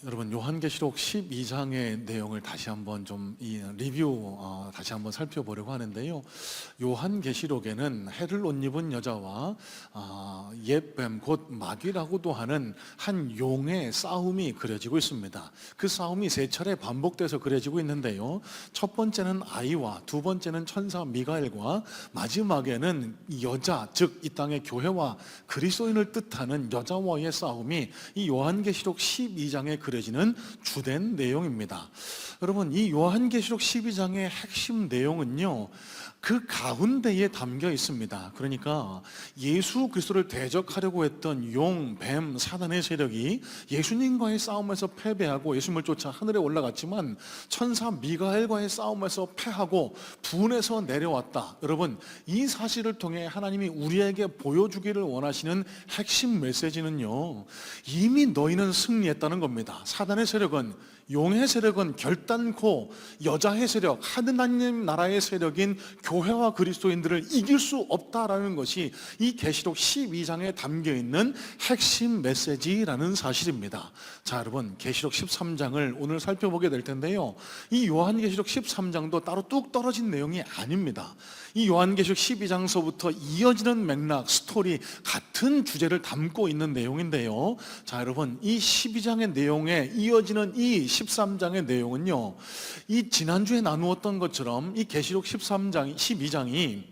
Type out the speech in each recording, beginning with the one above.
여러분 요한계시록 12장의 내용을 다시 한번 좀 리뷰 다시 한번 살펴보려고 하는데요. 요한계시록에는 해를 옷 입은 여자와 옛뱀 곧 마귀라고도 하는 한 용의 싸움이 그려지고 있습니다. 그 싸움이 세 차례 반복돼서 그려지고 있는데요. 첫 번째는 아이와, 두 번째는 천사 미가엘과, 마지막에는 여자, 즉 이 땅의 교회와 그리스도인을 뜻하는 여자와의 싸움이 이 요한계시록 12장에 그려지는 주된 내용입니다. 여러분, 이 요한계시록 12장의 핵심 내용은요, 그 가운데에 담겨 있습니다. 그러니까 예수 그리스도를 대적하려고 했던 용, 뱀, 사단의 세력이 예수님과의 싸움에서 패배하고 예수님을 쫓아 하늘에 올라갔지만 천사 미가엘과의 싸움에서 패하고 분해서 내려왔다. 여러분, 이 사실을 통해 하나님이 우리에게 보여주기를 원하시는 핵심 메시지는요, 이미 너희는 승리했다는 겁니다. 사단의 세력은, 용의 세력은 결단코 여자의 세력, 하느님 나라의 세력인 교회와 그리스도인들을 이길 수 없다라는 것이 이 계시록 12장에 담겨있는 핵심 메시지라는 사실입니다. 자, 여러분, 계시록 13장을 오늘 살펴보게 될 텐데요, 이 요한계시록 13장도 따로 뚝 떨어진 내용이 아닙니다. 이 요한계시록 12장서부터 이어지는 맥락, 스토리, 같은 주제를 담고 있는 내용인데요. 자, 여러분, 이 12장의 내용에 이어지는 이 13장의 내용은요, 이 지난주에 나누었던 것처럼 이 계시록 12장이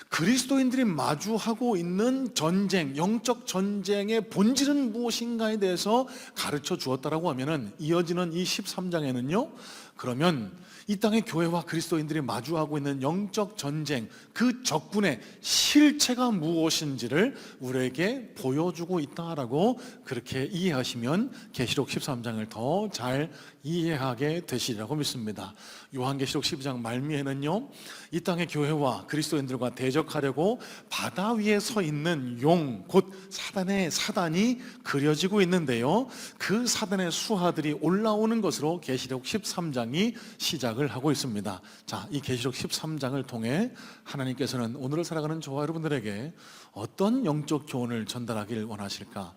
그리스도인들이 마주하고 있는 전쟁, 영적 전쟁의 본질은 무엇인가에 대해서 가르쳐 주었다라고 하면은, 이어지는 이 13장에는요, 그러면 이 땅의 교회와 그리스도인들이 마주하고 있는 영적 전쟁, 그 적군의 실체가 무엇인지를 우리에게 보여주고 있다라고 그렇게 이해하시면 계시록 13장을 더 잘 이해하게 되시리라고 믿습니다. 요한계시록 12장 말미에는요, 이 땅의 교회와 그리스도인들과 대적하려고 바다 위에 서 있는 용, 곧 사단이 그려지고 있는데요, 그 사단의 수하들이 올라오는 것으로 계시록 13장이 시작을 하고 있습니다. 자, 이 계시록 13장을 통해 하나님께서는 오늘을 살아가는 저와 여러분들에게 어떤 영적 교훈을 전달하길 원하실까?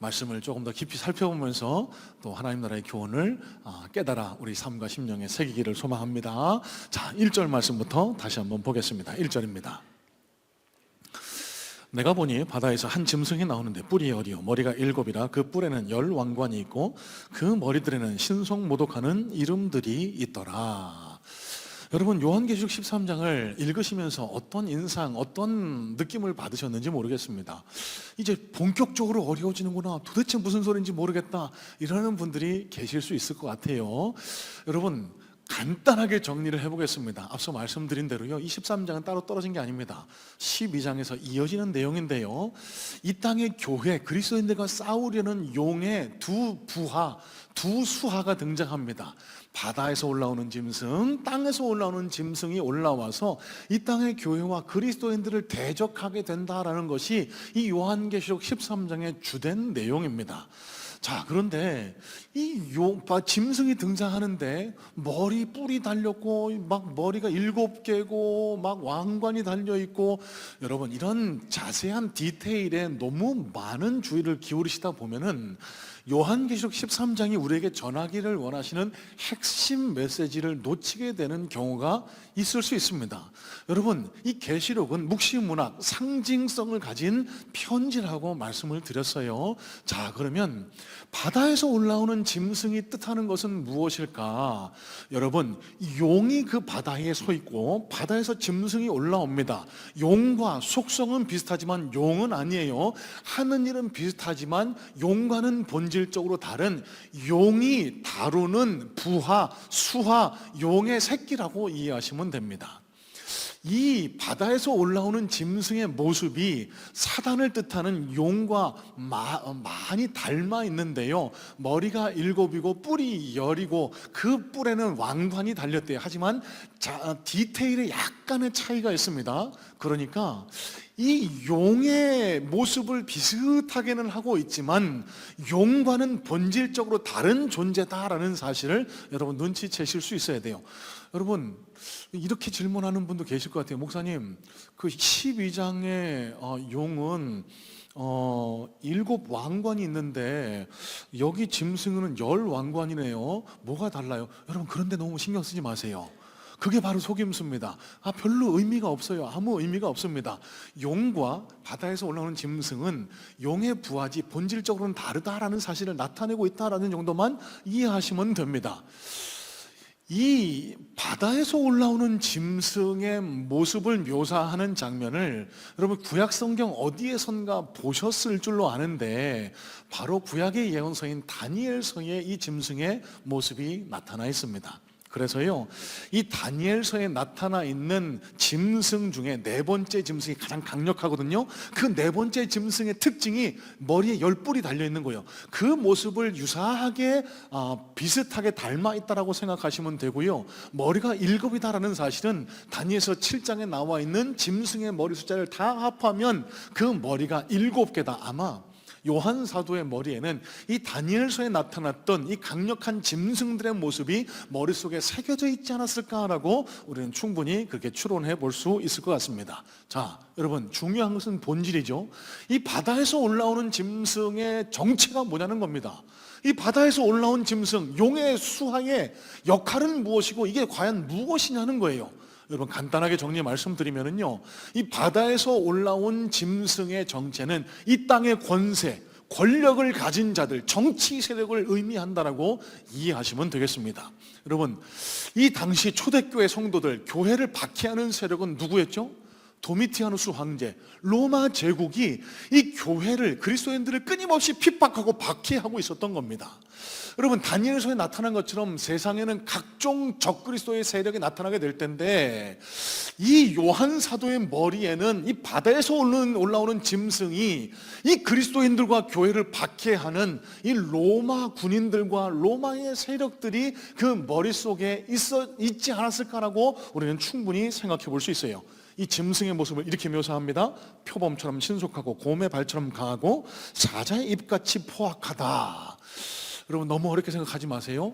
말씀을 조금 더 깊이 살펴보면서 또 하나님 나라의 교훈을 깨달아 우리 삶과 심령에 새기기를 소망합니다. 자, 1절 말씀부터 다시 한번 보겠습니다. 1절입니다. 내가 보니 바다에서 한 짐승이 나오는데 뿔이 10이요 머리가 7이라 그 뿔에는 10 왕관이 있고 그 머리들에는 신성모독하는 이름들이 있더라. 여러분, 요한계시록 13장을 읽으시면서 어떤 인상, 어떤 느낌을 받으셨는지 모르겠습니다. 이제 본격적으로 어려워지는구나, 도대체 무슨 소리인지 모르겠다, 이러는 분들이 계실 수 있을 것 같아요. 여러분, 간단하게 정리를 해보겠습니다. 앞서 말씀드린 대로요, 이 13장은 따로 떨어진 게 아닙니다. 12장에서 이어지는 내용인데요, 이 땅의 교회, 그리스도인들과 싸우려는 용의 두 수하가 등장합니다. 바다에서 올라오는 짐승, 땅에서 올라오는 짐승이 올라와서 이 땅의 교회와 그리스도인들을 대적하게 된다라는 것이 이 요한계시록 13장의 주된 내용입니다. 자, 그런데 이 짐승이 등장하는데 뿔이 달렸고 막 머리가 7개고 막 왕관이 달려있고, 여러분, 이런 자세한 디테일에 너무 많은 주의를 기울이시다 보면은 요한계시록 13장이 우리에게 전하기를 원하시는 핵심 메시지를 놓치게 되는 경우가 있을 수 있습니다. 여러분, 이 계시록은 묵시문학, 상징성을 가진 편지라고 말씀을 드렸어요. 자, 그러면 바다에서 올라오는 짐승이 뜻하는 것은 무엇일까? 여러분, 용이 그 바다에 서 있고 바다에서 짐승이 올라옵니다. 용과 속성은 비슷하지만 용은 아니에요. 하는 일은 비슷하지만 용과는 본질적으로 다른, 용이 다루는 부하, 수하, 용의 새끼라고 이해하시면 됩니다. 이 바다에서 올라오는 짐승의 모습이 사단을 뜻하는 용과 많이 닮아 있는데요, 머리가 7이고 뿔이 10이고 그 뿔에는 왕관이 달렸대요. 하지만 디테일에 약간의 차이가 있습니다. 그러니까 이 용의 모습을 비슷하게는 하고 있지만 용과는 본질적으로 다른 존재다라는 사실을 여러분 눈치채실 수 있어야 돼요. 여러분, 이렇게 질문하는 분도 계실 것 같아요. 목사님, 그 12장의 용은 일곱 왕관이 있는데 여기 짐승은 10왕관이네요. 뭐가 달라요? 여러분, 그런데 너무 신경 쓰지 마세요. 그게 바로 속임수입니다. 별로 의미가 없어요. 아무 의미가 없습니다. 용과 바다에서 올라오는 짐승은 용의 부하지 본질적으로는 다르다라는 사실을 나타내고 있다라는 정도만 이해하시면 됩니다. 이 바다에서 올라오는 짐승의 모습을 묘사하는 장면을 여러분 구약 성경 어디에선가 보셨을 줄로 아는데, 바로 구약의 예언서인 다니엘서에 이 짐승의 모습이 나타나 있습니다. 그래서요, 이 다니엘서에 나타나 있는 짐승 중에 네 번째 짐승이 가장 강력하거든요. 그 네 번째 짐승의 특징이 머리에 10뿔이 달려있는 거예요. 그 모습을 유사하게 비슷하게 닮아 있다라고 생각하시면 되고요. 머리가 7이다라는 사실은 다니엘서 7장에 나와 있는 짐승의 머리 숫자를 다 합하면 그 머리가 7개다. 아마 요한 사도의 머리에는 이 다니엘서에 나타났던 이 강력한 짐승들의 모습이 머릿속에 새겨져 있지 않았을까라고 우리는 충분히 그렇게 추론해 볼 수 있을 것 같습니다. 자, 여러분, 중요한 것은 본질이죠. 이 바다에서 올라오는 짐승의 정체가 뭐냐는 겁니다. 이 바다에서 올라온 짐승, 용의 수하의 역할은 무엇이고 이게 과연 무엇이냐는 거예요. 여러분, 간단하게 정리 말씀드리면요, 이 바다에서 올라온 짐승의 정체는 이 땅의 권세, 권력을 가진 자들, 정치 세력을 의미한다라고 이해하시면 되겠습니다. 여러분, 이 당시 초대교회 성도들, 교회를 박해하는 세력은 누구였죠? 도미티아누스 황제, 로마 제국이 이 교회를, 그리스도인들을 끊임없이 핍박하고 박해하고 있었던 겁니다. 여러분, 다니엘서에 나타난 것처럼 세상에는 각종 적그리스도의 세력이 나타나게 될 텐데, 이 요한 사도의 머리에는 이 바다에서 올라오는 짐승이 이 그리스도인들과 교회를 박해하는 이 로마 군인들과 로마의 세력들이 그 머릿속에 있지 않았을까라고 우리는 충분히 생각해 볼 수 있어요. 이 짐승의 모습을 이렇게 묘사합니다. 표범처럼 신속하고 곰의 발처럼 강하고 사자의 입같이 포악하다. 여러분, 너무 어렵게 생각하지 마세요.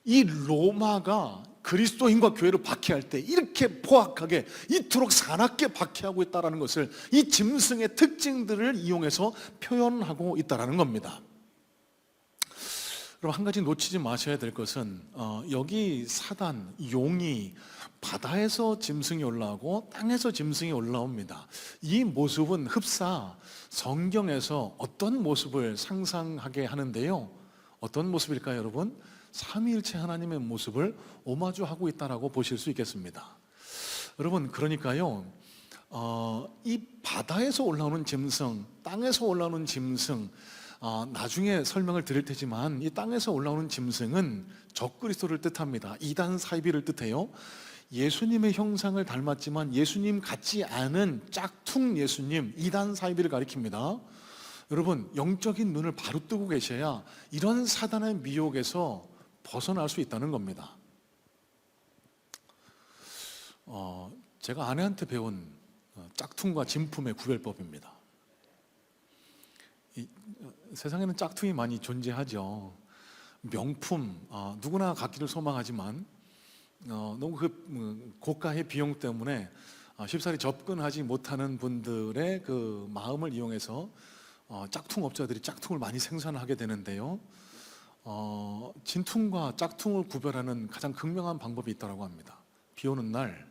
이 로마가 그리스도인과 교회를 박해할 때 이렇게 포악하게, 이토록 사납게 박해하고 있다는 것을 이 짐승의 특징들을 이용해서 표현하고 있다는 겁니다. 여러분, 한 가지 놓치지 마셔야 될 것은 여기 사단, 용이 바다에서 짐승이 올라오고 땅에서 짐승이 올라옵니다. 이 모습은 흡사 성경에서 어떤 모습을 상상하게 하는데요, 어떤 모습일까요, 여러분? 삼위일체 하나님의 모습을 오마주하고 있다라고 보실 수 있겠습니다. 여러분, 그러니까요, 이 바다에서 올라오는 짐승, 땅에서 올라오는 짐승, 나중에 설명을 드릴 테지만 이 땅에서 올라오는 짐승은 적그리스도를 뜻합니다. 이단 사이비를 뜻해요. 예수님의 형상을 닮았지만 예수님 같지 않은 짝퉁 예수님, 이단 사이비를 가리킵니다. 여러분, 영적인 눈을 바로 뜨고 계셔야 이런 사단의 미혹에서 벗어날 수 있다는 겁니다. 제가 아내한테 배운 짝퉁과 진품의 구별법입니다. 세상에는 짝퉁이 많이 존재하죠. 명품, 누구나 갖기를 소망하지만 너무 그 고가의 비용 때문에 쉽사리 접근하지 못하는 분들의 그 마음을 이용해서 짝퉁 업자들이 짝퉁을 많이 생산하게 되는데요, 진퉁과 짝퉁을 구별하는 가장 극명한 방법이 있다고 합니다. 비 오는 날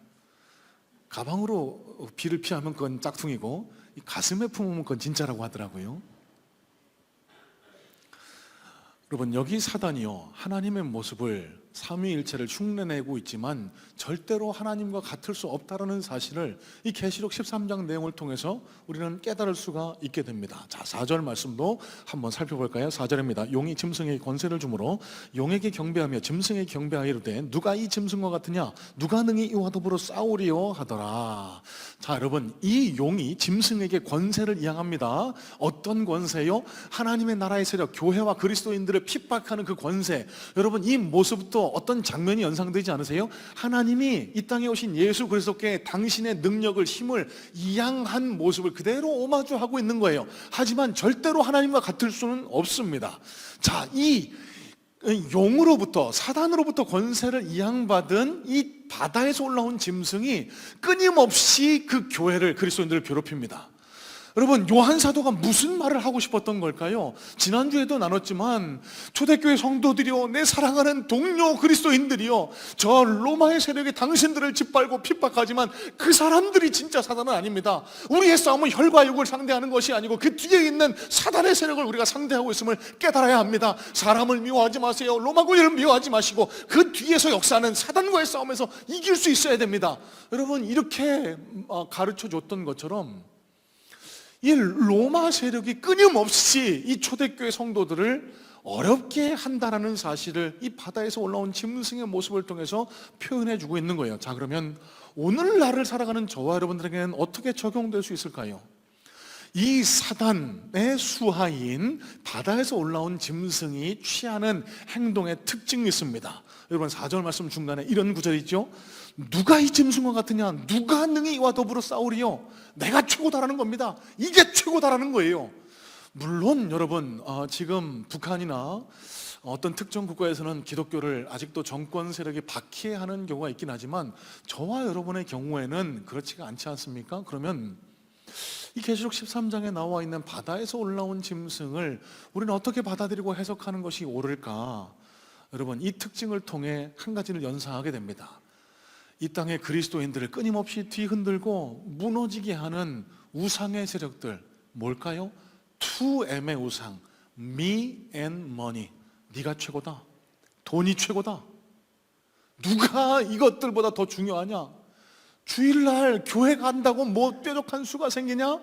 가방으로 비를 피하면 그건 짝퉁이고, 가슴에 품으면 그건 진짜라고 하더라고요. 여러분, 여기 사단이요, 하나님의 모습을, 삼위일체를 흉내내고 있지만 절대로 하나님과 같을 수 없다는 사실을 이 계시록 13장 내용을 통해서 우리는 깨달을 수가 있게 됩니다. 자, 4절 말씀도 한번 살펴볼까요? 4절입니다. 용이 짐승에게 권세를 주므로 용에게 경배하며 짐승에게 경배하이로되 누가 이 짐승과 같으냐, 누가 능히 이와 더불어 싸우리요 하더라. 자, 여러분, 이 용이 짐승에게 권세를 이양합니다. 어떤 권세요? 하나님의 나라의 세력, 교회와 그리스도인들을 핍박하는 그 권세. 여러분, 이 모습부터 어떤 장면이 연상되지 않으세요? 하나님이 이 땅에 오신 예수 그리스도께 당신의 능력을, 힘을 이양한 모습을 그대로 오마주하고 있는 거예요. 하지만 절대로 하나님과 같을 수는 없습니다. 자, 이 용으로부터, 사단으로부터 권세를 이양받은 이 바다에서 올라온 짐승이 끊임없이 그 교회를, 그리스도인들을 괴롭힙니다. 여러분, 요한 사도가 무슨 말을 하고 싶었던 걸까요? 지난주에도 나눴지만 초대교회 성도들이요, 내 사랑하는 동료 그리스도인들이요, 저 로마의 세력이 당신들을 짓밟고 핍박하지만 그 사람들이 진짜 사단은 아닙니다. 우리의 싸움은 혈과 육을 상대하는 것이 아니고 그 뒤에 있는 사단의 세력을 우리가 상대하고 있음을 깨달아야 합니다. 사람을 미워하지 마세요. 로마 군인을 미워하지 마시고 그 뒤에서 역사하는 사단과의 싸움에서 이길 수 있어야 됩니다. 여러분, 이렇게 가르쳐 줬던 것처럼 이 로마 세력이 끊임없이 이 초대교회 성도들을 어렵게 한다라는 사실을 이 바다에서 올라온 짐승의 모습을 통해서 표현해 주고 있는 거예요. 자, 그러면 오늘날을 살아가는 저와 여러분들에게는 어떻게 적용될 수 있을까요? 이 사단의 수하인 바다에서 올라온 짐승이 취하는 행동의 특징이 있습니다. 여러분, 4절 말씀 중간에 이런 구절이 있죠. 누가 이 짐승과 같으냐? 누가 능히 이와 더불어 싸우리요? 내가 최고다라는 겁니다. 이게 최고다라는 거예요. 물론 여러분, 지금 북한이나 어떤 특정 국가에서는 기독교를 아직도 정권 세력이 박해하는 경우가 있긴 하지만 저와 여러분의 경우에는 그렇지가 않지 않습니까? 그러면 이 계시록 13장에 나와 있는 바다에서 올라온 짐승을 우리는 어떻게 받아들이고 해석하는 것이 옳을까? 여러분, 이 특징을 통해 한 가지를 연상하게 됩니다. 이 땅의 그리스도인들을 끊임없이 뒤흔들고 무너지게 하는 우상의 세력들, 뭘까요? 2M의 우상, me and money. 네가 최고다, 돈이 최고다, 누가 이것들보다 더 중요하냐? 주일날 교회 간다고 뭐 뾰족한 수가 생기냐?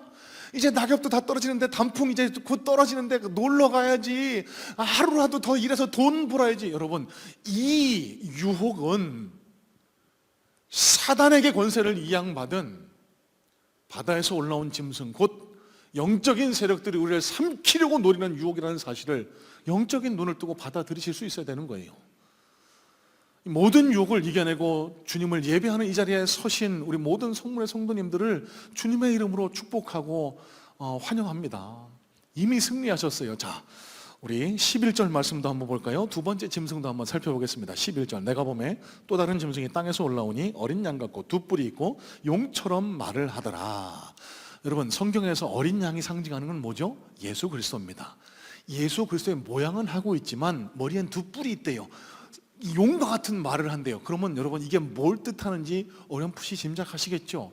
이제 낙엽도 다 떨어지는데, 단풍 이제 곧 떨어지는데 놀러 가야지, 하루라도 더 일해서 돈 벌어야지. 여러분, 이 유혹은 사단에게 권세를 이양받은 바다에서 올라온 짐승, 곧 영적인 세력들이 우리를 삼키려고 노리는 유혹이라는 사실을 영적인 눈을 뜨고 받아들이실 수 있어야 되는 거예요. 모든 유혹을 이겨내고 주님을 예배하는 이 자리에 서신 우리 모든 성문의 성도님들을 주님의 이름으로 축복하고 환영합니다. 이미 승리하셨어요. 자, 우리 11절 말씀도 한번 볼까요? 두 번째 짐승도 한번 살펴보겠습니다. 11절, 내가 보매 또 다른 짐승이 땅에서 올라오니 어린 양 같고 두 뿔이 있고 용처럼 말을 하더라. 여러분, 성경에서 어린 양이 상징하는 건 뭐죠? 예수 그리스도입니다. 예수 그리스도의 모양은 하고 있지만 머리엔 두 뿔이 있대요. 용과 같은 말을 한대요. 그러면 여러분, 이게 뭘 뜻하는지 어렴풋이 짐작하시겠죠?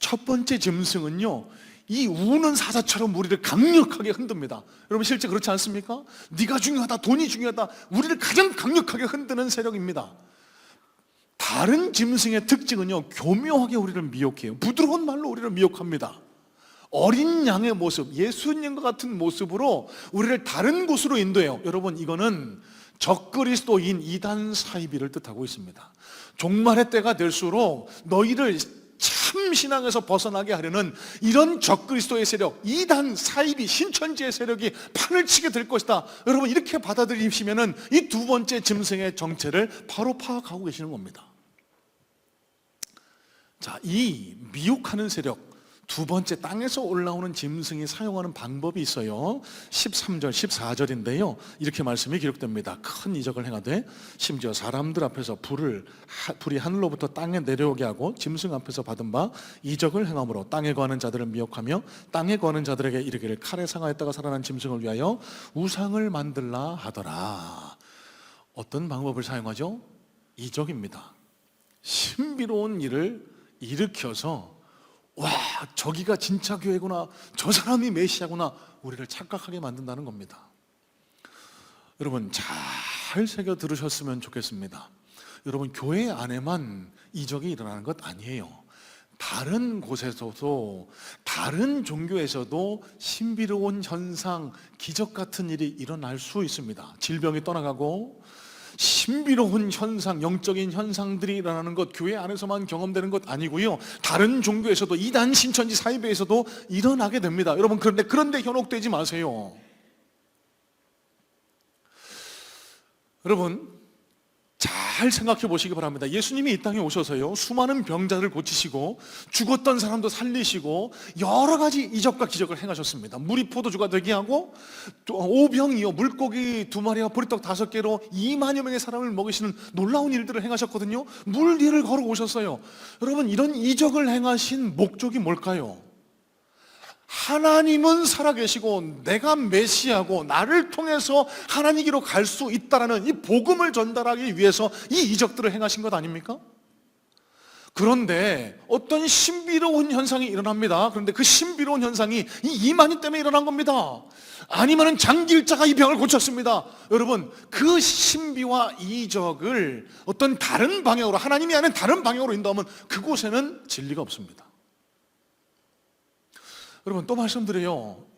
첫 번째 짐승은요, 이 우는 사자처럼 우리를 강력하게 흔듭니다. 여러분, 실제 그렇지 않습니까? 네가 중요하다, 돈이 중요하다, 우리를 가장 강력하게 흔드는 세력입니다. 다른 짐승의 특징은요, 교묘하게 우리를 미혹해요. 부드러운 말로 우리를 미혹합니다. 어린 양의 모습, 예수님과 같은 모습으로 우리를 다른 곳으로 인도해요. 여러분, 이거는 적그리스도인 이단 사이비를 뜻하고 있습니다. 종말의 때가 될수록 너희를 참 신앙에서 벗어나게 하려는 이런 적그리스도의 세력, 이단 사이비 신천지의 세력이 판을 치게 될 것이다. 여러분, 이렇게 받아들이시면은 이 두 번째 짐승의 정체를 바로 파악하고 계시는 겁니다. 자, 이 미혹하는 세력, 두 번째 땅에서 올라오는 짐승이 사용하는 방법이 있어요. 13절, 14절인데요. 이렇게 말씀이 기록됩니다. 큰 이적을 행하되 심지어 사람들 앞에서 불이 하늘로부터 땅에 내려오게 하고 짐승 앞에서 받은 바 이적을 행함으로 땅에 거하는 자들을 미혹하며 땅에 거하는 자들에게 이르기를 칼에 상하였다가 살아난 짐승을 위하여 우상을 만들라 하더라. 어떤 방법을 사용하죠? 이적입니다. 신비로운 일을 일으켜서 와, 저기가 진짜 교회구나, 저 사람이 메시아구나, 우리를 착각하게 만든다는 겁니다. 여러분, 잘 새겨 들으셨으면 좋겠습니다. 여러분, 교회 안에만 이적이 일어나는 것 아니에요. 다른 곳에서도, 다른 종교에서도 신비로운 현상, 기적 같은 일이 일어날 수 있습니다. 질병이 떠나가고 신비로운 현상, 영적인 현상들이 일어나는 것, 교회 안에서만 경험되는 것 아니고요, 다른 종교에서도, 이단 신천지 사이비에서도 일어나게 됩니다. 여러분, 그런데 현혹되지 마세요. 여러분, 잘 생각해 보시기 바랍니다. 예수님이 이 땅에 오셔서요, 수많은 병자를 고치시고 죽었던 사람도 살리시고 여러 가지 이적과 기적을 행하셨습니다. 물이 포도주가 되게 하고, 또 오병이요, 물고기 2마리와 보리떡 5개로 2만여 명의 사람을 먹이시는 놀라운 일들을 행하셨거든요. 물 위를 걸어오셨어요. 여러분, 이런 이적을 행하신 목적이 뭘까요? 하나님은 살아계시고 내가 메시아고 나를 통해서 하나님께로 갈 수 있다라는 이 복음을 전달하기 위해서 이 이적들을 행하신 것 아닙니까? 그런데 어떤 신비로운 현상이 일어납니다. 그런데 그 신비로운 현상이 이 이만희 때문에 일어난 겁니다. 아니면은 장기일자가 이 병을 고쳤습니다. 여러분, 그 신비와 이적을 어떤 다른 방향으로, 하나님이 아닌 다른 방향으로 인도하면 그곳에는 진리가 없습니다. 여러분, 또 말씀드려요.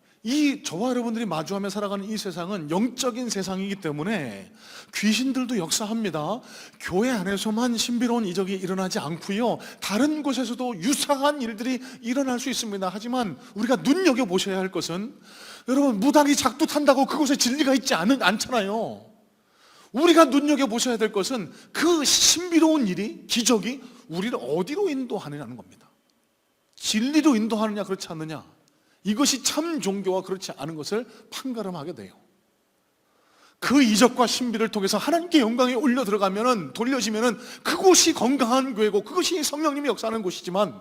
저와 여러분들이 마주하며 살아가는 이 세상은 영적인 세상이기 때문에 귀신들도 역사합니다. 교회 안에서만 신비로운 이적이 일어나지 않고요, 다른 곳에서도 유사한 일들이 일어날 수 있습니다. 하지만 우리가 눈여겨보셔야 할 것은, 여러분, 무당이 작두 탄다고 그곳에 진리가 있지 않잖아요. 우리가 눈여겨보셔야 될 것은 그 신비로운 일이, 기적이 우리를 어디로 인도하느냐는 겁니다. 진리로 인도하느냐 그렇지 않느냐, 이것이 참 종교와 그렇지 않은 것을 판가름하게 돼요. 그 이적과 신비를 통해서 하나님께 영광이 올려 들어가면은, 돌려지면은 그곳이 건강한 교회고 그것이 성령님이 역사하는 곳이지만,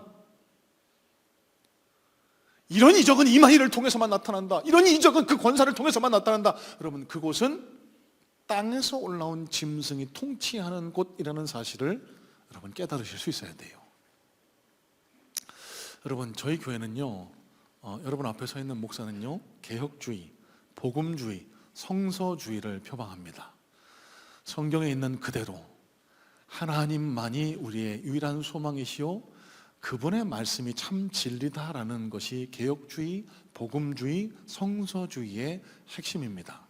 이런 이적은 이만희를 통해서만 나타난다, 이런 이적은 그 권사를 통해서만 나타난다, 여러분, 그곳은 땅에서 올라온 짐승이 통치하는 곳이라는 사실을 여러분 깨달으실 수 있어야 돼요. 여러분, 저희 교회는요, 여러분 앞에 서 있는 목사는요, 개혁주의, 복음주의, 성서주의를 표방합니다. 성경에 있는 그대로 하나님만이 우리의 유일한 소망이시오, 그분의 말씀이 참 진리다라는 것이 개혁주의, 복음주의, 성서주의의 핵심입니다.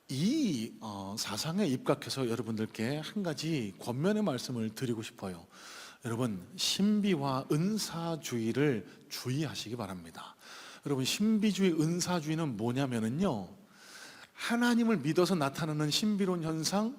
이 사상에 입각해서 여러분들께 한 가지 권면의 말씀을 드리고 싶어요. 여러분, 신비와 은사주의를 주의하시기 바랍니다. 여러분, 신비주의, 은사주의는 뭐냐면요, 하나님을 믿어서 나타나는 신비로운 현상,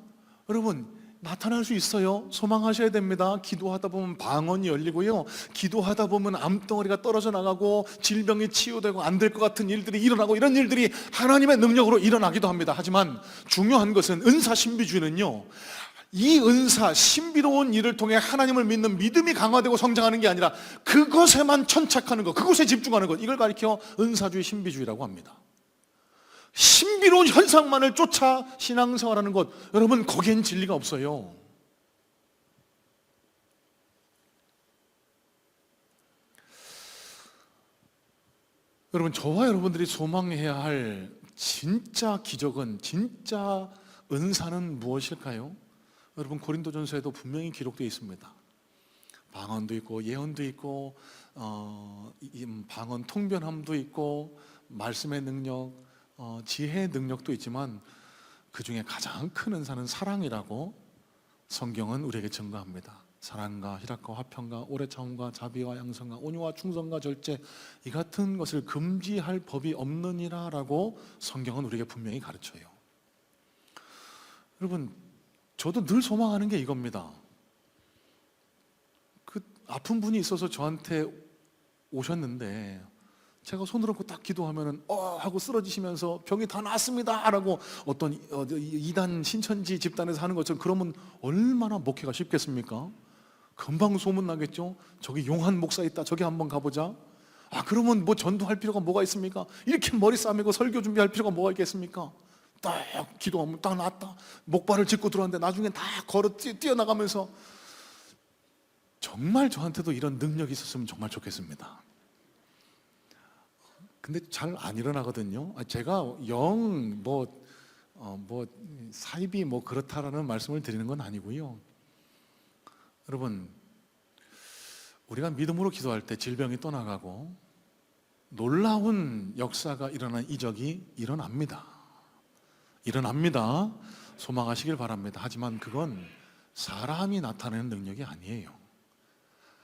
여러분 나타날 수 있어요. 소망하셔야 됩니다. 기도하다 보면 방언이 열리고요, 기도하다 보면 암덩어리가 떨어져 나가고 질병이 치유되고 안 될 것 같은 일들이 일어나고, 이런 일들이 하나님의 능력으로 일어나기도 합니다. 하지만 중요한 것은, 은사 신비주의는요, 이 은사, 신비로운 일을 통해 하나님을 믿는 믿음이 강화되고 성장하는 게 아니라 그것에만 천착하는 것, 그것에 집중하는 것, 이걸 가리켜 은사주의, 신비주의라고 합니다. 신비로운 현상만을 쫓아 신앙생활하는 것, 여러분, 거기엔 진리가 없어요. 여러분, 저와 여러분들이 소망해야 할 진짜 기적은, 진짜 은사는 무엇일까요? 여러분, 고린도전서에도 분명히 기록되어 있습니다. 방언도 있고 예언도 있고 방언 통변함도 있고 말씀의 능력, 지혜의 능력도 있지만 그 중에 가장 큰 은사는 사랑이라고 성경은 우리에게 증거합니다. 사랑과 희락과 화평과 오래 참음과 자비와 양선과 온유와 충성과 절제, 이 같은 것을 금지할 법이 없느니라라고 성경은 우리에게 분명히 가르쳐요. 여러분, 저도 늘 소망하는 게 이겁니다. 그 아픈 분이 있어서 저한테 오셨는데, 제가 손을 얹고 딱 기도하면은 하고 쓰러지시면서 병이 다 나았습니다 라고 어떤 이단 신천지 집단에서 하는 것처럼, 그러면 얼마나 목회가 쉽겠습니까? 금방 소문 나겠죠. 저기 용한 목사 있다, 저기 한번 가보자. 그러면 뭐 전도할 필요가 뭐가 있습니까? 이렇게 머리 싸매고 설교 준비할 필요가 뭐가 있겠습니까? 딱 기도하면 딱 나았다, 목발을 짚고 들어왔는데 나중에 다 걸어 뛰어나가면서. 정말 저한테도 이런 능력이 있었으면 정말 좋겠습니다. 근데 잘 안 일어나거든요. 제가 사입이 그렇다라는 말씀을 드리는 건 아니고요. 여러분, 우리가 믿음으로 기도할 때 질병이 떠나가고 놀라운 역사가 일어난 이적이 일어납니다. 소망하시길 바랍니다. 하지만 그건 사람이 나타내는 능력이 아니에요.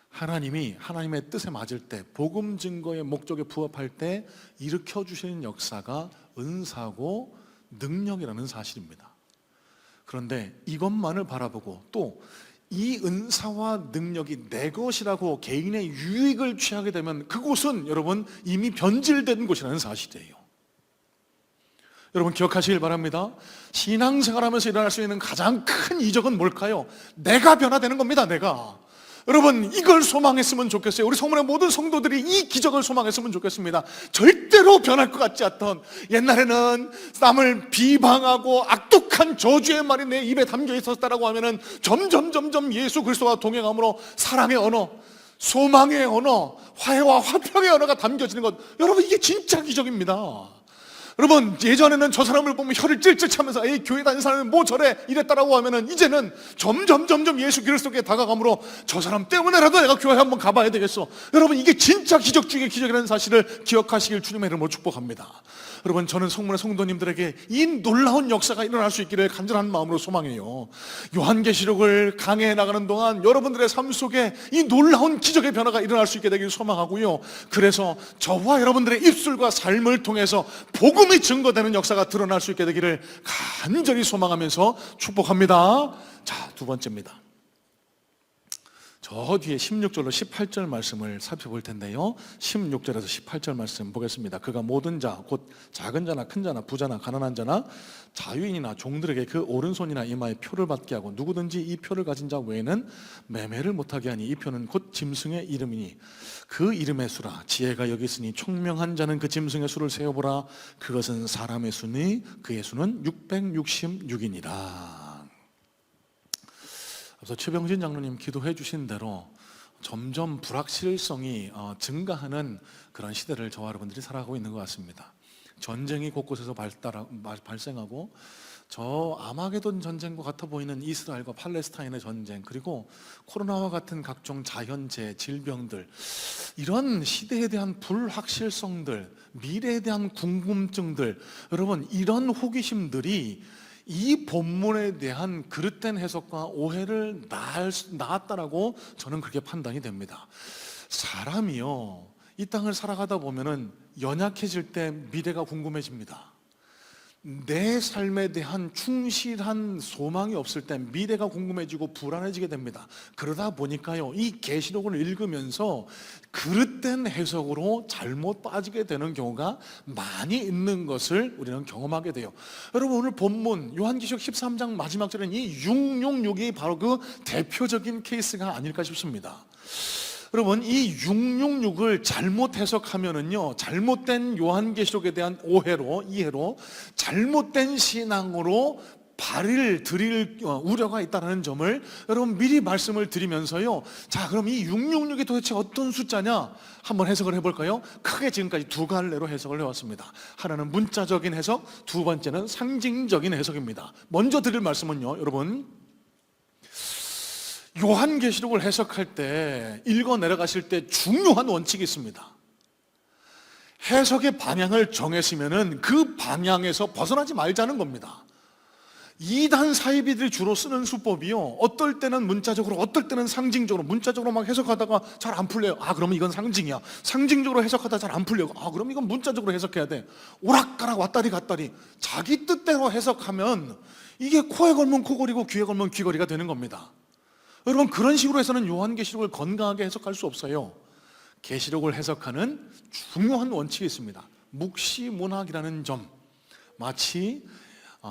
하나님이 하나님의 뜻에 맞을 때, 복음 증거의 목적에 부합할 때 일으켜 주시는 역사가 은사고 능력이라는 사실입니다. 그런데 이것만을 바라보고 또 이 은사와 능력이 내 것이라고 개인의 유익을 취하게 되면 그곳은 여러분 이미 변질된 곳이라는 사실이에요. 여러분, 기억하시길 바랍니다. 신앙생활하면서 일어날 수 있는 가장 큰 이적은 뭘까요? 내가 변화되는 겁니다. 여러분, 이걸 소망했으면 좋겠어요. 우리 성문의 모든 성도들이 이 기적을 소망했으면 좋겠습니다. 절대로 변할 것 같지 않던, 옛날에는 남을 비방하고 악독한 저주의 말이 내 입에 담겨 있었다라고 하면은 점점 예수 그리스도와 동행함으로 사랑의 언어, 소망의 언어, 화해와 화평의 언어가 담겨지는 것, 여러분, 이게 진짜 기적입니다. 여러분, 예전에는 저 사람을 보면 혀를 찔찔 차면서 에이, 교회 다니는 사람은 뭐 저래 이랬다라고 하면은, 이제는 점점 예수 그리스도께 다가감으로 저 사람 때문에라도 내가 교회 한번 가봐야 되겠어. 여러분, 이게 진짜 기적 중에 기적이라는 사실을 기억하시길 주님의 이름으로 축복합니다. 여러분, 저는 성문의 성도님들에게 이 놀라운 역사가 일어날 수 있기를 간절한 마음으로 소망해요. 요한계시록을 강해해 나가는 동안 여러분들의 삶 속에 이 놀라운 기적의 변화가 일어날 수 있게 되길 소망하고요. 그래서 저와 여러분들의 입술과 삶을 통해서 복음이 증거되는 역사가 드러날 수 있게 되기를 간절히 소망하면서 축복합니다. 자, 두 번째입니다. 저 뒤에 16절로 18절 말씀을 살펴볼 텐데요, 16절에서 18절 말씀 보겠습니다. 그가 모든 자, 곧 작은 자나 큰 자나 부자나 가난한 자나 자유인이나 종들에게 그 오른손이나 이마에 표를 받게 하고 누구든지 이 표를 가진 자 외에는 매매를 못하게 하니, 이 표는 곧 짐승의 이름이니 그 이름의 수라. 지혜가 여기 있으니 총명한 자는 그 짐승의 수를 세어보라. 그것은 사람의 수니 그의 수는 666이니라. 그래서 최병진 장로님 기도해 주신 대로 점점 불확실성이 증가하는 그런 시대를 저와 여러분들이 살아가고 있는 것 같습니다. 전쟁이 곳곳에서 발생하고, 저 아마게돈 전쟁과 같아 보이는 이스라엘과 팔레스타인의 전쟁, 그리고 코로나와 같은 각종 자연재해, 질병들, 이런 시대에 대한 불확실성들, 미래에 대한 궁금증들, 여러분, 이런 호기심들이 이 본문에 대한 그릇된 해석과 오해를 낳았다라고 저는 그렇게 판단이 됩니다. 사람이요, 이 땅을 살아가다 보면은 연약해질 때 미래가 궁금해집니다. 내 삶에 대한 충실한 소망이 없을 때 미래가 궁금해지고 불안해지게 됩니다. 그러다 보니까요, 이 계시록을 읽으면서 그릇된 해석으로 잘못 빠지게 되는 경우가 많이 있는 것을 우리는 경험하게 돼요. 여러분, 오늘 본문 요한계시록 13장 마지막 절에는 이 666이 바로 그 대표적인 케이스가 아닐까 싶습니다. 여러분, 이 666을 잘못 해석하면은요, 잘못된 요한계시록에 대한 이해로 잘못된 신앙으로 발을 들일 우려가 있다는 점을 여러분 미리 말씀을 드리면서요, 자, 그럼 이 666이 도대체 어떤 숫자냐 한번 해석을 해볼까요? 크게 지금까지 두 갈래로 해석을 해왔습니다. 하나는 문자적인 해석, 두 번째는 상징적인 해석입니다. 먼저 드릴 말씀은요, 여러분, 요한계시록을 해석할 때, 읽어 내려가실 때 중요한 원칙이 있습니다. 해석의 방향을 정했으면 그 방향에서 벗어나지 말자는 겁니다. 이단 사이비들이 주로 쓰는 수법이요, 어떨 때는 문자적으로, 어떨 때는 상징적으로, 문자적으로 막 해석하다가 잘 안 풀려요. 아, 그러면 이건 상징이야. 상징적으로 해석하다가 잘 안 풀려요. 아, 그럼 이건 문자적으로 해석해야 돼. 오락가락 왔다리 갔다리 자기 뜻대로 해석하면 이게 코에 걸면 코걸이고 귀에 걸면 귀걸이가 되는 겁니다. 여러분, 그런 식으로 해서는 요한계시록을 건강하게 해석할 수 없어요. 계시록을 해석하는 중요한 원칙이 있습니다. 묵시문학이라는 점, 마치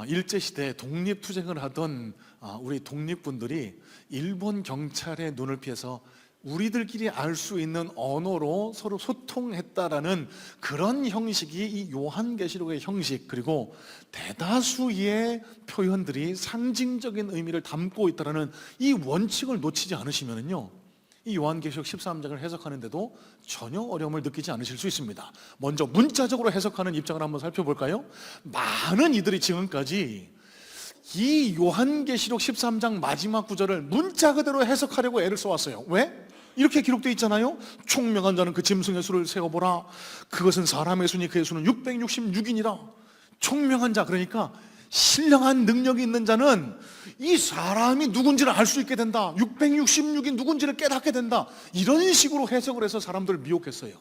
일제시대에 독립투쟁을 하던 우리 독립군들이 일본 경찰의 눈을 피해서 우리들끼리 알 수 있는 언어로 서로 소통했다라는 그런 형식이 이 요한계시록의 형식, 그리고 대다수의 표현들이 상징적인 의미를 담고 있다라는 이 원칙을 놓치지 않으시면요, 이 요한계시록 13장을 해석하는데도 전혀 어려움을 느끼지 않으실 수 있습니다. 먼저 문자적으로 해석하는 입장을 한번 살펴볼까요? 많은 이들이 지금까지 이 요한계시록 13장 마지막 구절을 문자 그대로 해석하려고 애를 써왔어요. 왜? 이렇게 기록되어 있잖아요. 총명한 자는 그 짐승의 수를 세어보라. 그것은 사람의 수니 그의 수는 666이니라. 총명한 자, 그러니까 신령한 능력이 있는 자는 이 사람이 누군지를 알 수 있게 된다. 666이 누군지를 깨닫게 된다. 이런 식으로 해석을 해서 사람들을 미혹했어요.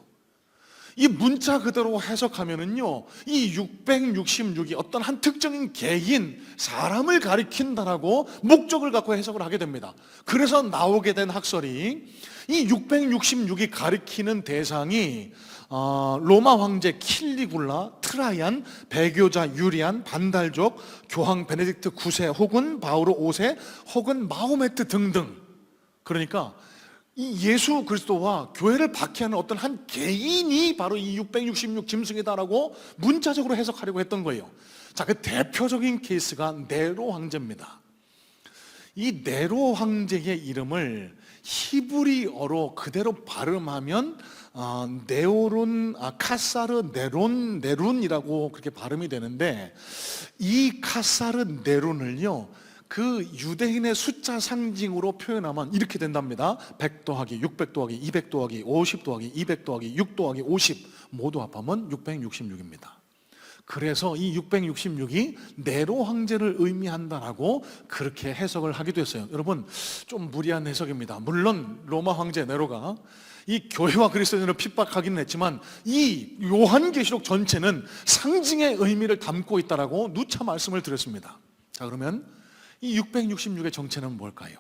이 문자 그대로 해석하면은요, 이 666이 어떤 한 특정인 개인, 사람을 가리킨다라고 목적을 갖고 해석을 하게 됩니다. 그래서 나오게 된 학설이, 이 666이 가리키는 대상이 로마 황제 킬리굴라, 트라이안, 배교자 유리안, 반달족, 교황 베네딕트 9세 혹은 바오로 5세 혹은 마호메트 등등, 그러니까 이 예수 그리스도와 교회를 박해하는 어떤 한 개인이 바로 이 666 짐승이다라고 문자적으로 해석하려고 했던 거예요. 자, 그 대표적인 케이스가 네로 황제입니다. 이 네로 황제의 이름을 히브리어로 그대로 발음하면 네오론, 카사르 네론이라고 그렇게 발음이 되는데, 이 카사르 네론을요, 그 유대인의 숫자 상징으로 표현하면 이렇게 된답니다. 100 더하기 600 더하기 200 더하기 50 더하기 200 더하기 6 더하기 50 모두 합하면 666입니다. 그래서 이 666이 네로 황제를 의미한다라고 그렇게 해석을 하기도 했어요. 여러분, 좀 무리한 해석입니다. 물론 로마 황제 네로가 이 교회와 그리스도인을 핍박하기는 했지만 이 요한계시록 전체는 상징의 의미를 담고 있다라고 누차 말씀을 드렸습니다. 자, 그러면 이 666의 정체는 뭘까요?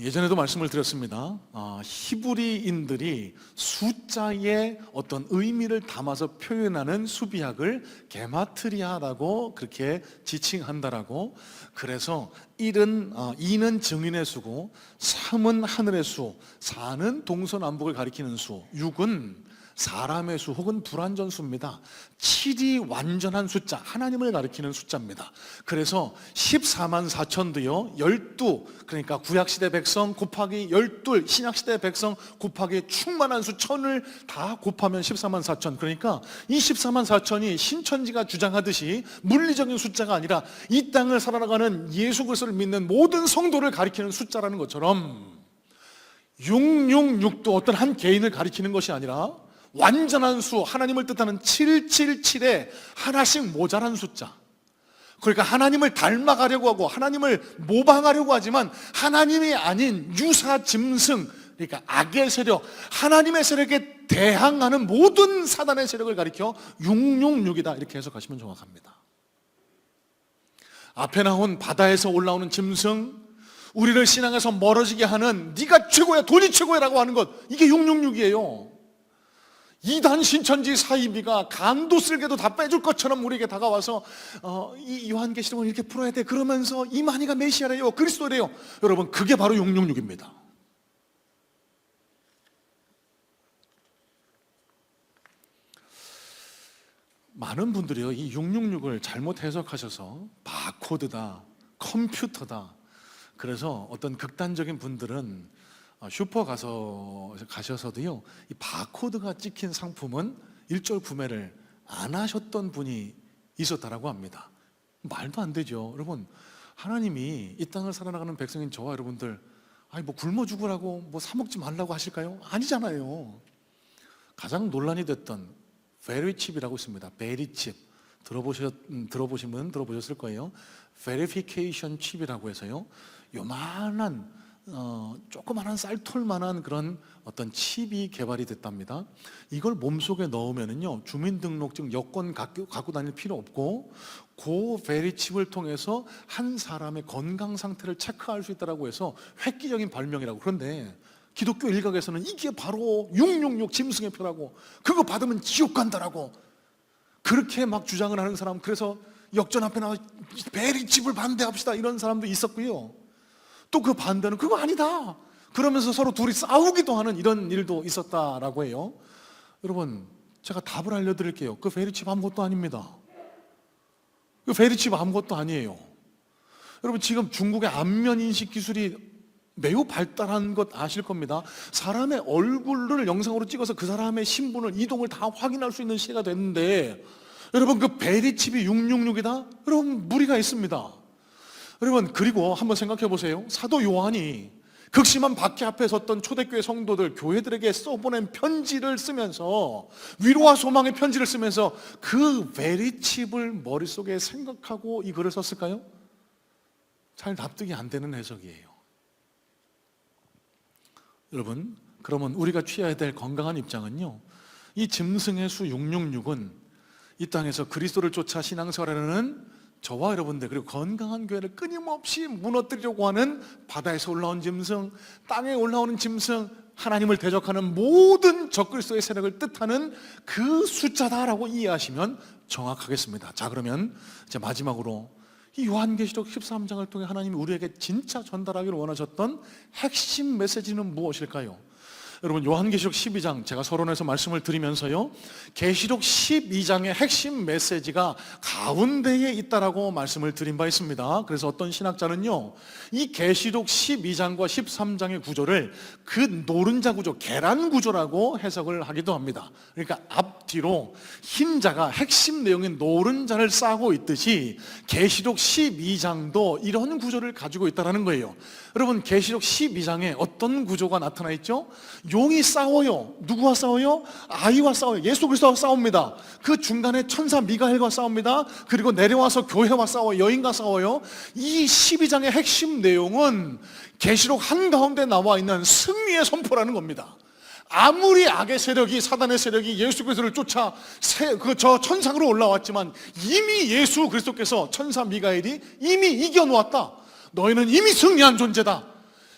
예전에도 말씀을 드렸습니다. 히브리인들이 숫자의 어떤 의미를 담아서 표현하는 수비학을 게마트리아라고 그렇게 지칭한다라고. 그래서 2는 증인의 수고, 3은 하늘의 수, 4는 동서남북을 가리키는 수, 6은 사람의 수 혹은 불완전 수입니다. 7이 완전한 숫자, 하나님을 가리키는 숫자입니다. 그래서 14만 4천도요 12, 그러니까 구약시대 백성 곱하기 12, 신약시대 백성 곱하기 충만한 수 1000을 다 곱하면 14만 4천. 그러니까 이 14만 4천이 신천지가 주장하듯이 물리적인 숫자가 아니라 이 땅을 살아가는 예수 그리스도를 믿는 모든 성도를 가리키는 숫자라는 것처럼 666도 어떤 한 개인을 가리키는 것이 아니라 완전한 수, 하나님을 뜻하는 777에 하나씩 모자란 숫자. 그러니까 하나님을 닮아가려고 하고 하나님을 모방하려고 하지만 하나님이 아닌 유사 짐승, 그러니까 악의 세력, 하나님의 세력에 대항하는 모든 사단의 세력을 가리켜 666이다 이렇게 해석하시면 정확합니다. 앞에 나온 바다에서 올라오는 짐승, 우리를 신앙에서 멀어지게 하는 네가 최고야, 돈이 최고야라고 하는 것, 이게 666이에요. 이단 신천지 사이비가 간도 쓸개도 다 빼줄 것처럼 우리에게 다가와서 이 요한계시록을 이렇게 풀어야 돼, 그러면서 이만희가 메시아래요, 그리스도래요. 여러분, 그게 바로 666입니다. 많은 분들이요, 이 666을 잘못 해석하셔서 바코드다, 컴퓨터다. 그래서 어떤 극단적인 분들은 슈퍼 가셔서도요, 이 바코드가 찍힌 상품은 일절 구매를 안 하셨던 분이 있었다라고 합니다. 말도 안 되죠. 여러분, 하나님이 이 땅을 살아나가는 백성인 저와 여러분들 뭐 굶어 죽으라고 뭐 사 먹지 말라고 하실까요? 아니잖아요. 가장 논란이 됐던 베리칩이라고 있습니다. 베리칩 들어보신 분 들어보셨을 거예요. 베리피케이션 칩이라고 해서요, 요만한 조그만한 쌀톨만한 그런 어떤 칩이 개발이 됐답니다. 이걸 몸속에 넣으면은요, 주민등록증, 여권 갖고 다닐 필요 없고 그 베리칩을 통해서 한 사람의 건강 상태를 체크할 수 있다라고 해서 획기적인 발명이라고. 그런데 기독교 일각에서는 이게 바로 666 짐승의 표라고, 그거 받으면 지옥 간다라고 그렇게 막 주장을 하는 사람, 그래서 역전 앞에 나와 베리칩을 반대합시다 이런 사람도 있었고요. 또 그 반대는 그거 아니다 그러면서 서로 둘이 싸우기도 하는 이런 일도 있었다라고 해요. 여러분, 제가 답을 알려드릴게요. 그 베리칩 아무것도 아닙니다. 그 베리칩 아무것도 아니에요. 여러분, 지금 중국의 안면 인식 기술이 매우 발달한 것 아실 겁니다. 사람의 얼굴을 영상으로 찍어서 그 사람의 신분을, 이동을 다 확인할 수 있는 시대가 됐는데, 여러분, 그 베리칩이 666이다? 여러분, 무리가 있습니다. 여러분, 그리고 한번 생각해 보세요. 사도 요한이 극심한 박해 앞에 섰던 초대교회 성도들, 교회들에게 써보낸 편지를 쓰면서, 위로와 소망의 편지를 쓰면서 그 베리칩을 머릿속에 생각하고 이 글을 썼을까요? 잘 납득이 안 되는 해석이에요. 여러분, 그러면 우리가 취해야 될 건강한 입장은요, 이 짐승의 수 666은 이 땅에서 그리스도를 쫓아 신앙생활하는 저와 여러분들, 그리고 건강한 교회를 끊임없이 무너뜨리려고 하는 바다에서 올라온 짐승, 땅에 올라오는 짐승, 하나님을 대적하는 모든 적그리스도의 세력을 뜻하는 그 숫자다라고 이해하시면 정확하겠습니다. 자, 그러면 이제 마지막으로 이 요한계시록 13장을 통해 하나님이 우리에게 진짜 전달하기를 원하셨던 핵심 메시지는 무엇일까요? 여러분, 요한계시록 12장, 제가 서론에서 말씀을 드리면서요, 계시록 12장의 핵심 메시지가 가운데에 있다라고 말씀을 드린 바 있습니다. 그래서 어떤 신학자는요, 이 계시록 12장과 13장의 구조를 그 노른자 구조, 계란 구조라고 해석을 하기도 합니다. 그러니까 앞뒤로 흰자가 핵심 내용인 노른자를 싸고 있듯이 계시록 12장도 이런 구조를 가지고 있다는 거예요. 여러분, 계시록 12장에 어떤 구조가 나타나 있죠? 용이 싸워요. 누구와 싸워요? 아이와 싸워요. 예수 그리스도와 싸웁니다. 그 중간에 천사 미가엘과 싸웁니다. 그리고 내려와서 교회와 싸워요. 여인과 싸워요. 이 12장의 핵심 내용은 계시록 한가운데 나와 있는 승리의 선포라는 겁니다. 아무리 악의 세력이, 사단의 세력이 예수 그리스도를 쫓아 저 천상으로 올라왔지만 이미 예수 그리스도께서, 천사 미가엘이 이미 이겨놓았다. 너희는 이미 승리한 존재다.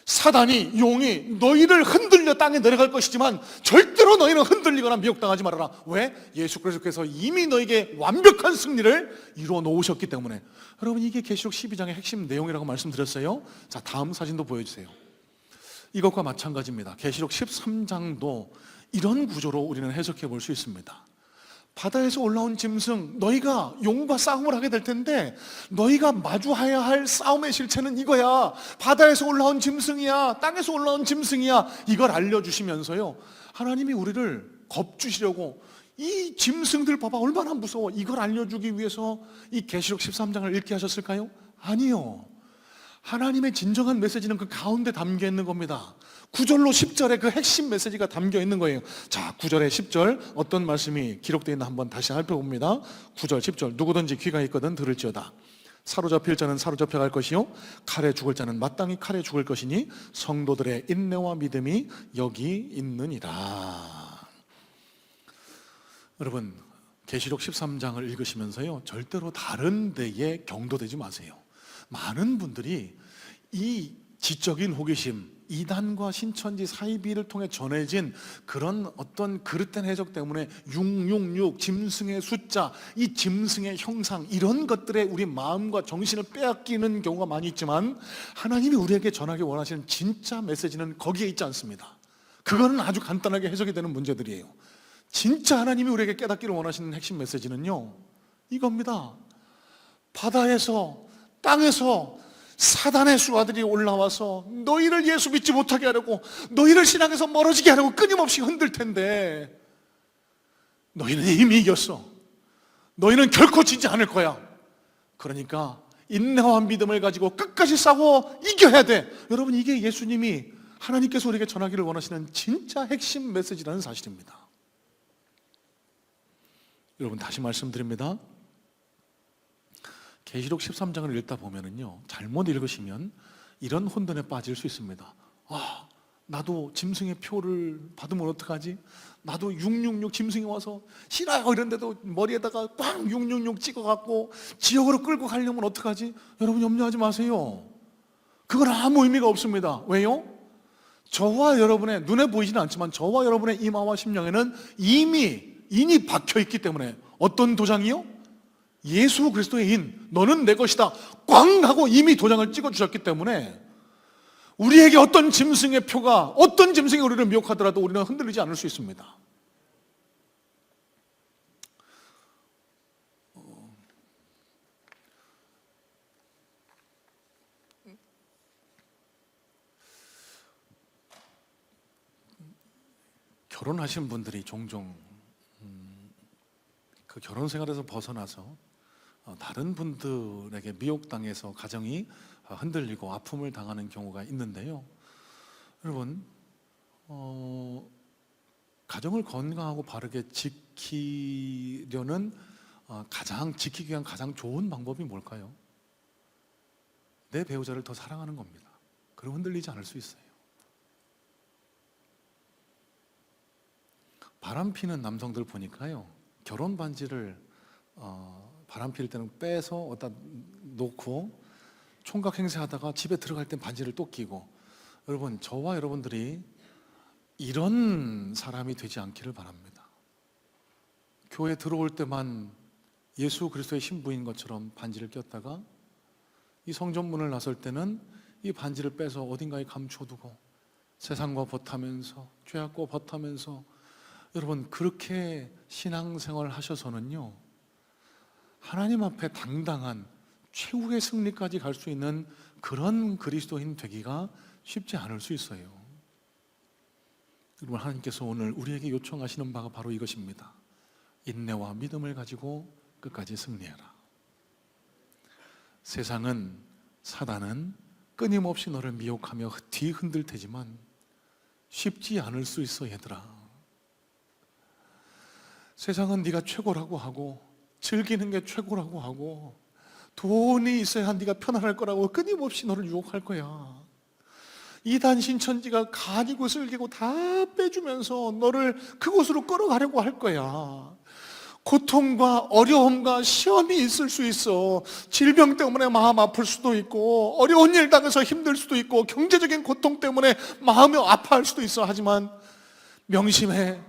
사단이, 용이 너희를 흔들려 땅에 내려갈 것이지만 절대로 너희는 흔들리거나 미혹당하지 말아라. 왜? 예수 그리스도께서 이미 너에게 완벽한 승리를 이루어 놓으셨기 때문에. 여러분, 이게 계시록 12장의 핵심 내용이라고 말씀드렸어요. 자, 다음 사진도 보여주세요. 이것과 마찬가지입니다. 계시록 13장도 이런 구조로 우리는 해석해 볼 수 있습니다. 바다에서 올라온 짐승, 너희가 용과 싸움을 하게 될 텐데 너희가 마주해야 할 싸움의 실체는 이거야. 바다에서 올라온 짐승이야, 땅에서 올라온 짐승이야. 이걸 알려주시면서요, 하나님이 우리를 겁주시려고, 이 짐승들 봐봐 얼마나 무서워, 이걸 알려주기 위해서 이 계시록 13장을 읽게 하셨을까요? 아니요. 하나님의 진정한 메시지는 그 가운데 담겨 있는 겁니다. 9절로 10절에 그 핵심 메시지가 담겨 있는 거예요. 자, 9절에 10절 어떤 말씀이 기록되어 있나 한번 다시 살펴봅니다. 9절 10절, 누구든지 귀가 있거든 들을지어다. 사로잡힐 자는 사로잡혀 갈 것이요 칼에 죽을 자는 마땅히 칼에 죽을 것이니 성도들의 인내와 믿음이 여기 있느니라. 여러분, 계시록 13장을 읽으시면서요, 절대로 다른 데에 경도되지 마세요. 많은 분들이 이 지적인 호기심, 이단과 신천지 사이비를 통해 전해진 그런 어떤 그릇된 해석 때문에 666, 짐승의 숫자, 이 짐승의 형상, 이런 것들에 우리 마음과 정신을 빼앗기는 경우가 많이 있지만, 하나님이 우리에게 전하기 원하시는 진짜 메시지는 거기에 있지 않습니다. 그거는 아주 간단하게 해석이 되는 문제들이에요. 진짜 하나님이 우리에게 깨닫기를 원하시는 핵심 메시지는요, 이겁니다. 바다에서, 땅에서 사단의 수하들이 올라와서 너희를 예수 믿지 못하게 하려고, 너희를 신앙에서 멀어지게 하려고 끊임없이 흔들 텐데, 너희는 이미 이겼어. 너희는 결코 지지 않을 거야. 그러니까 인내와 믿음을 가지고 끝까지 싸워 이겨야 돼. 여러분, 이게 예수님이, 하나님께서 우리에게 전하기를 원하시는 진짜 핵심 메시지라는 사실입니다. 여러분, 다시 말씀드립니다. 계시록 13장을 읽다 보면은요, 잘못 읽으시면 이런 혼돈에 빠질 수 있습니다. 아, 나도 짐승의 표를 받으면 어떡하지? 나도 666 짐승이 와서 싫어요 이런데도 머리에다가 꽝 666 찍어갖고 지옥으로 끌고 가려면 어떡하지? 여러분, 염려하지 마세요. 그건 아무 의미가 없습니다. 왜요? 저와 여러분의, 눈에 보이지는 않지만 저와 여러분의 이마와 심령에는 이미 인이 박혀있기 때문에. 어떤 도장이요? 예수 그리스도의 인, 너는 내 것이다 꽝 하고 이미 도장을 찍어주셨기 때문에 우리에게 어떤 짐승의 표가, 어떤 짐승이 우리를 미혹하더라도 우리는 흔들리지 않을 수 있습니다. 결혼하신 분들이 종종 그 결혼 생활에서 벗어나서 다른 분들에게 미혹당해서 가정이 흔들리고 아픔을 당하는 경우가 있는데요. 여러분, 가정을 건강하고 바르게 지키려는 지키기 위한 가장 좋은 방법이 뭘까요? 내 배우자를 더 사랑하는 겁니다. 그럼 흔들리지 않을 수 있어요. 바람 피는 남성들 보니까요, 결혼 반지를 바람 필 때는 빼서 어디다 놓고 총각 행세하다가 집에 들어갈 땐 반지를 또 끼고. 여러분, 저와 여러분들이 이런 사람이 되지 않기를 바랍니다. 교회 들어올 때만 예수 그리스도의 신부인 것처럼 반지를 꼈다가 이 성전문을 나설 때는 이 반지를 빼서 어딘가에 감춰두고 세상과 벗하면서 죄악과 벗하면서 여러분 그렇게 신앙생활을 하셔서는요 하나님 앞에 당당한 최후의 승리까지 갈 수 있는 그런 그리스도인 되기가 쉽지 않을 수 있어요. 여러분 하나님께서 오늘 우리에게 요청하시는 바가 바로 이것입니다. 인내와 믿음을 가지고 끝까지 승리해라. 세상은 사단은 끊임없이 너를 미혹하며 뒤흔들 테지만 쉽지 않을 수 있어 얘들아. 세상은 네가 최고라고 하고 즐기는 게 최고라고 하고 돈이 있어야 네가 편안할 거라고 끊임없이 너를 유혹할 거야. 이단 신천지가 간이고 쓸기고 다 빼주면서 너를 그곳으로 끌어가려고 할 거야. 고통과 어려움과 시험이 있을 수 있어. 질병 때문에 마음 아플 수도 있고 어려운 일 당해서 힘들 수도 있고 경제적인 고통 때문에 마음이 아파할 수도 있어. 하지만 명심해.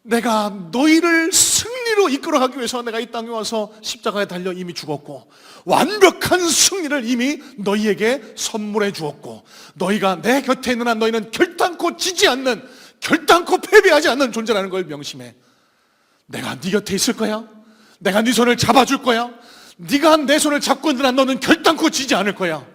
내가 너희를 승리로 이끌어가기 위해서 내가 이 땅에 와서 십자가에 달려 이미 죽었고 완벽한 승리를 이미 너희에게 선물해 주었고 너희가 내 곁에 있는 한 너희는 결단코 지지 않는, 결단코 패배하지 않는 존재라는 걸 명심해. 내가 네 곁에 있을 거야. 내가 네 손을 잡아줄 거야. 네가 내 손을 잡고 있는 한 너는 결단코 지지 않을 거야.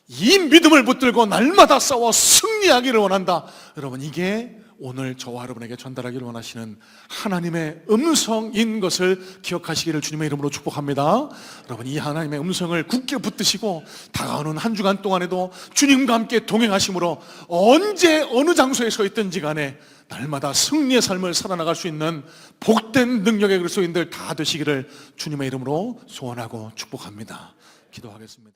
이 믿음을 붙들고 날마다 싸워 승리하기를 원한다. 여러분 이게 오늘 저와 여러분에게 전달하기를 원하시는 하나님의 음성인 것을 기억하시기를 주님의 이름으로 축복합니다. 여러분 이 하나님의 음성을 굳게 붙드시고 다가오는 한 주간 동안에도 주님과 함께 동행하심으로 언제 어느 장소에 서 있든지 간에 날마다 승리의 삶을 살아나갈 수 있는 복된 능력의 그리스도인들 다 되시기를 주님의 이름으로 소원하고 축복합니다. 기도하겠습니다.